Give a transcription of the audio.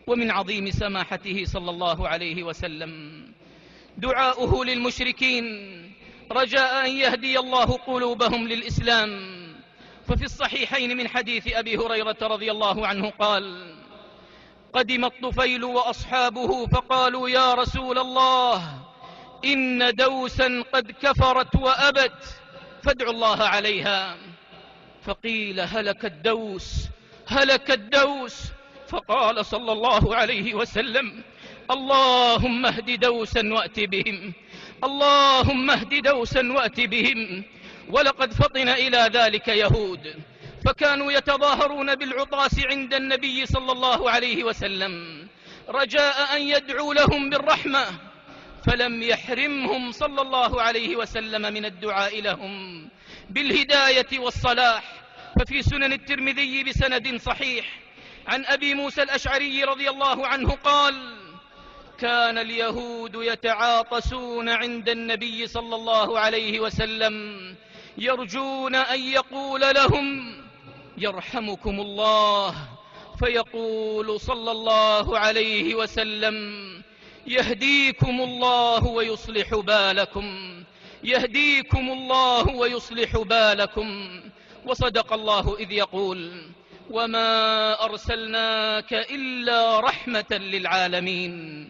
ومن عظيم سماحته صلى الله عليه وسلم دعاؤه للمشركين رجاء أن يهدي الله قلوبهم للإسلام. ففي الصحيحين من حديث أبي هريرة رضي الله عنه قال: قدم الطفيل وأصحابه فقالوا: يا رسول الله، إن دوسا قد كفرت وأبت، فادعوا الله عليها. فقيل: هلك الدوس، هلك الدوس. فقال صلى الله عليه وسلم: اللهم اهد دوسا وأت بهم، اللهم اهد دوسا وأت بهم. ولقد فطن إلى ذلك يهود، فكانوا يتظاهرون بالعطاس عند النبي صلى الله عليه وسلم رجاء أن يدعو لهم بالرحمة، فلم يحرمهم صلى الله عليه وسلم من الدعاء لهم بالهداية والصلاح. ففي سنن الترمذي بسند صحيح عن أبي موسى الأشعري رضي الله عنه قال: كان اليهود يتعاطسون عند النبي صلى الله عليه وسلم يرجون أن يقول لهم: يرحمكم الله، فيقول صلى الله عليه وسلم: يهديكم الله ويصلح بالكم، يهديكم الله ويصلح بالكم. وصدق الله إذ يقول: وما أرسلناك إلا رحمة للعالمين.